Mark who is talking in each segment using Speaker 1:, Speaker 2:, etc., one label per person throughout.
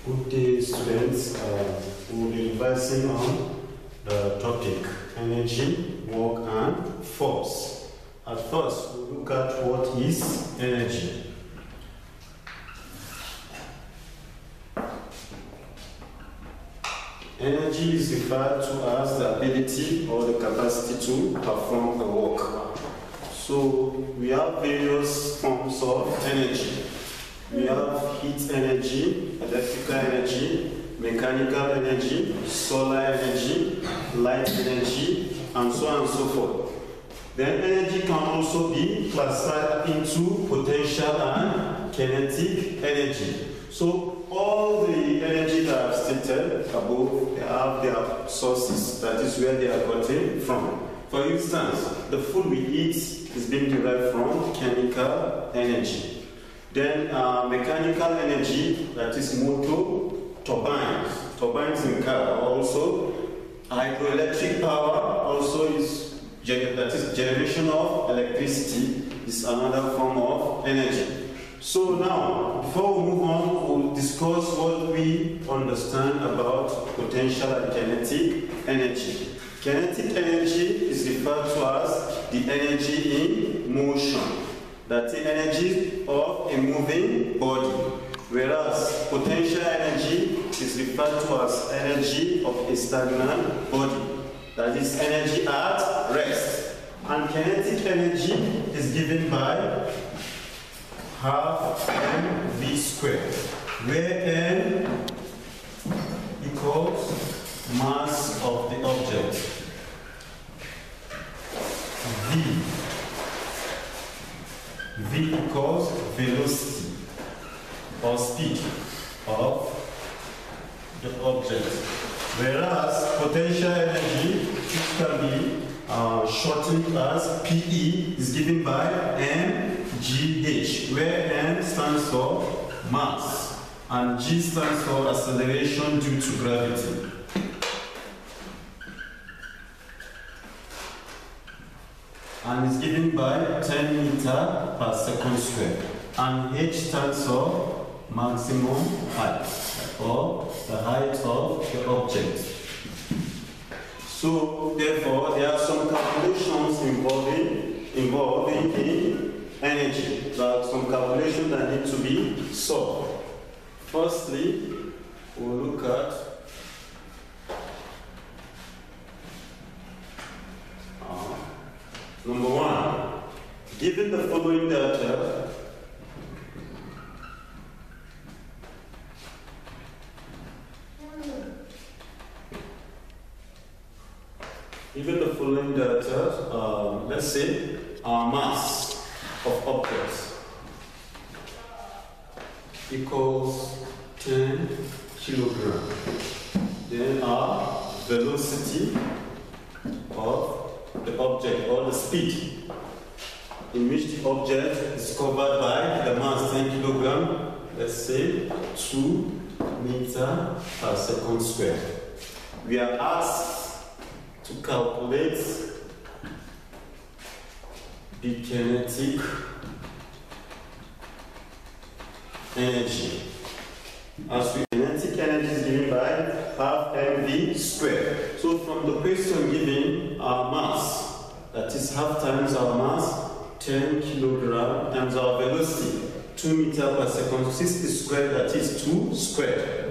Speaker 1: Good day, students. We'll be revising on the topic energy, work, and force. At first, we'll look at what is energy. Energy is referred to as the ability or the capacity to perform a work. So, we have various forms of energy. We have heat energy, electrical energy, mechanical energy, solar energy, light energy, and so on and so forth. Then energy can also be classified into potential and kinetic energy. So all the energy that I've stated above, they have their sources, that is where they are gotten from. For instance, the food we eat is being derived from chemical energy. Then mechanical energy, that is motor, turbines. Turbines in car are also hydroelectric power, also is that is generation of electricity, is another form of energy. So now, before we move on, we'll discuss what we understand about potential and kinetic energy. Kinetic energy is referred to as the energy in motion. That's the energy of a moving body, whereas potential energy is referred to as energy of a stagnant body, that is energy at rest. And kinetic energy is given by half mv squared, where m equals mass of the object, v equals velocity or speed of the object, whereas potential energy, which can be shortened as PE, is given by mgh, where m stands for mass and g stands for acceleration due to gravity. And is given by 10 meters per second square. And h stands for maximum height, or the height of the object. So therefore, there are some calculations involving in energy. There are some calculations that need to be solved. Firstly, we'll look at number one. Given the following data, let's say our mass of objects equals 10 kilograms. Then our velocity of the object, or the speed in which the object is covered by the mass 10 kilograms, let's say 2 meters per second square. We are asked to calculate the kinetic energy. Kinetic energy is given by half mv squared. So from the question given, our mass, that is half times our mass, 10 kilograms, times our velocity, 2 meters per second, 60 squared, that is 2 squared.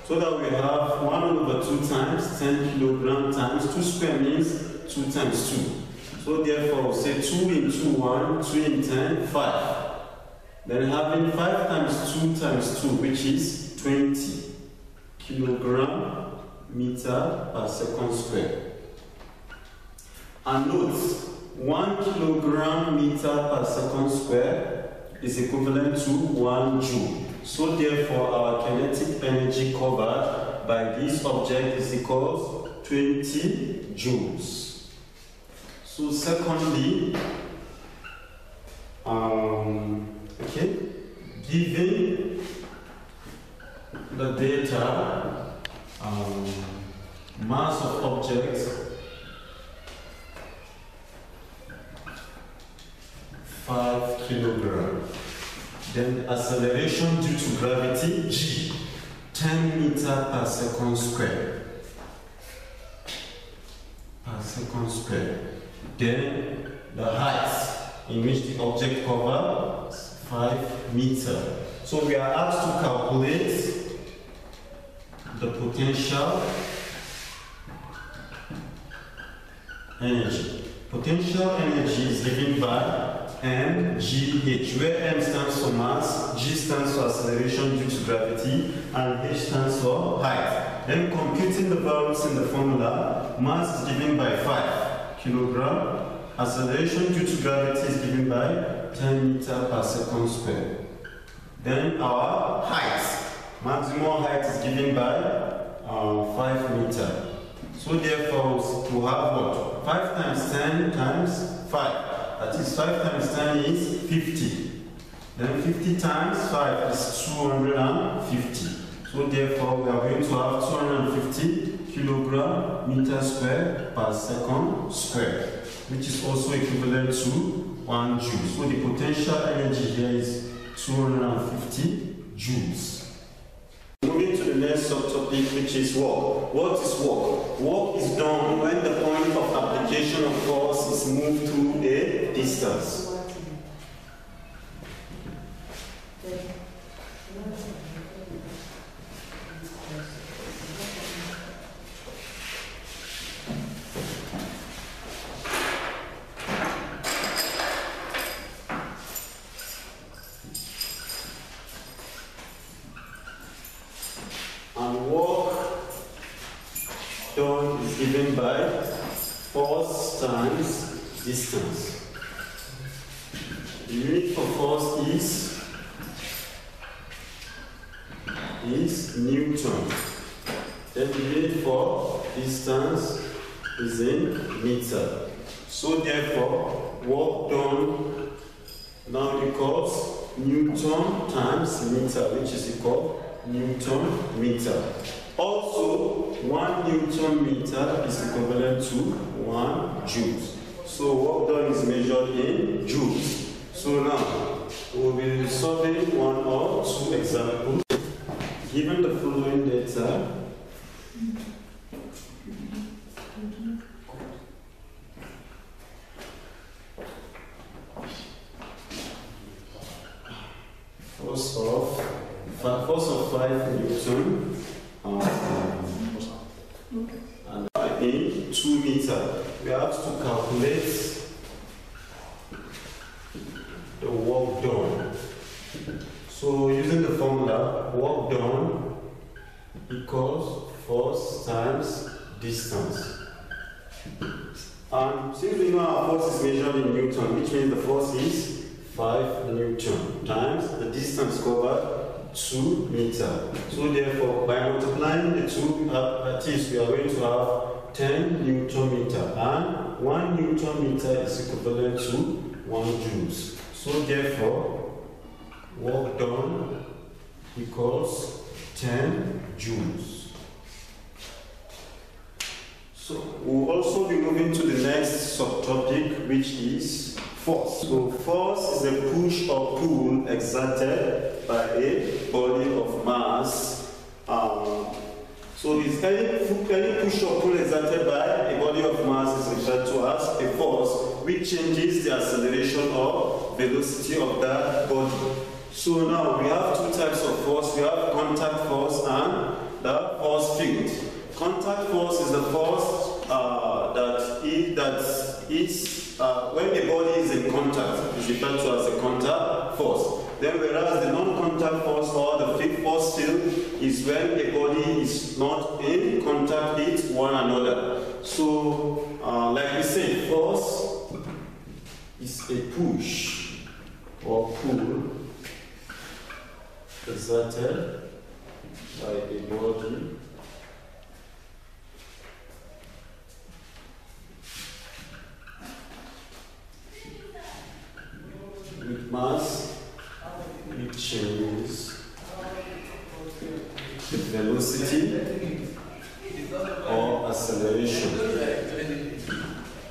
Speaker 1: So that we have 1 over 2 times 10 kilograms times 2 squared means 2 times 2. So therefore we'll say 2 into 1, 2 in 10, 5. Then having 5 times 2 times 2, which is 20 kilogram meter per second square. And note, 1 kilogram meter per second square is equivalent to 1 joule. So therefore our kinetic energy covered by this object is equals 20 joules. So secondly, given the data, mass of objects 5 kilograms. Then acceleration due to gravity, g, 10 meters per second square. Per second square. Then the height in which the object covers 5 meters. So we are asked to calculate the potential energy. Potential energy is given by mgh, where m stands for mass, g stands for acceleration due to gravity, and h stands for height. Then computing the values in the formula, mass is given by 5 kg, acceleration due to gravity is given by 10 meters per second square. Then our height, maximum height is given by 5 meters. So therefore we have what? 5 times 10 times 5. That is 5 times 10 is 50. Then 50 times 5 is 250. So therefore we are going to have 250 kilogram meter square per second square, which is also equivalent to 1 joule. So the potential energy here is 250 joules. Moving to the next subtopic, which is work. What is work? Work is done when the point of application of force is moved through a distance. And work done is given by force times distance. The unit for force is Newton. Then the unit for distance is in meter. So therefore, work done now equals Newton times meter, which is equal Newton meter. Also, 1 Newton meter is equivalent to 1 joule. So work done is measured in joules. So now, we will be solving 1 or 2 examples. Given the following data, force of 5 Newton and in 2 meters. We have to calculate the work done. So using the formula, work done equals force times distance. And since we know our force is measured in Newton, which means the force is 5 Newton times the distance covered 2 meters. So therefore, by multiplying the two, at least we are going to have 10 Newton meter, and 1 Newton meter is equivalent to 1 joules. So therefore, work done equals 10 joules. So we'll also be moving to the next subtopic, which is force. So force is a push or pull exerted by a body of mass. So it's any push or pull exerted by a body of mass is referred to as a force, which changes the acceleration or velocity of that body. So now we have 2 types of force. We have contact force and the force field. Contact force is the force when a body is in contact, is referred to as a contact force. Then whereas the non-contact force or the force field is when a body is not in contact with one another. So like we said, force is a push or pull exerted by a body with mass, which changes the velocity or acceleration.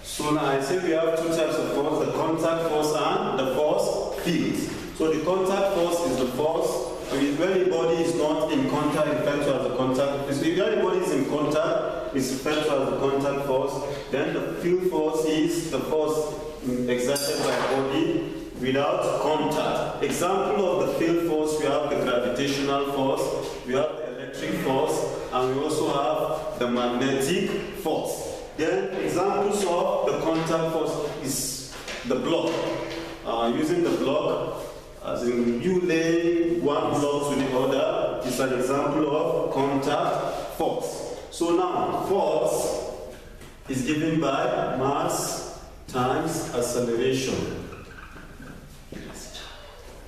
Speaker 1: So now I say we have 2 types of force, the contact force and the force field. So the contact force is the force If anybody is not in contact, referred to as a contact. If anybody is in contact, it's referred to as the contact force. Then the field force is the force exerted by a body without contact. Example of the field force, we have the gravitational force, we have the electric force, and we also have the magnetic force. Then examples of the contact force is the block. Using the block, as in you lay one block to the other, is an example of contact force. So now, force is given by mass times acceleration.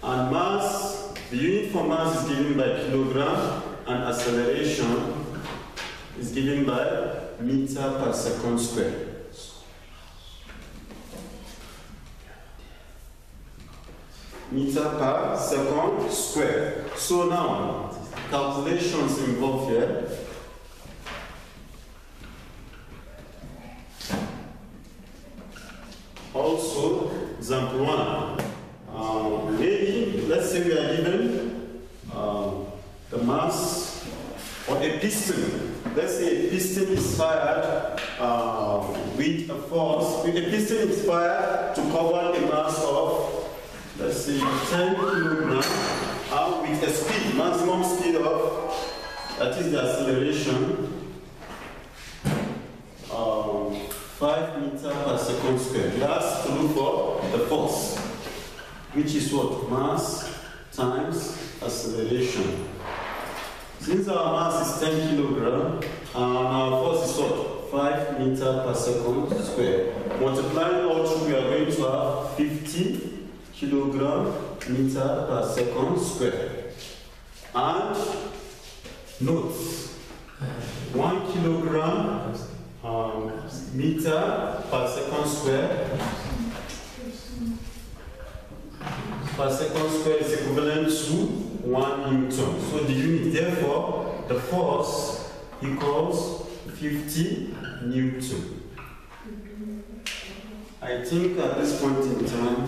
Speaker 1: And mass, the unit for mass is given by kilogram, and acceleration is given by meter per second square. Meter per second square. So now, calculations involved here. Also, example 1. Maybe, let's say we are given the mass or a piston. Let's say a piston is fired with a force. A piston is fired to cover a mass of, let's say, 10 kilograms with a speed, maximum speed of, that is the acceleration, 5 meters per second square. That's to look for the force, which is what? Mass times acceleration. Since our mass is 10 kilograms, our force is what? 5 meters per second square. Multiplying all through, we are going to have 50 kilogram meter per second square. And note, 1 kilogram meter per second square is equivalent to 1 Newton. So the unit, therefore, the force equals 50 Newton. I think at this point in time,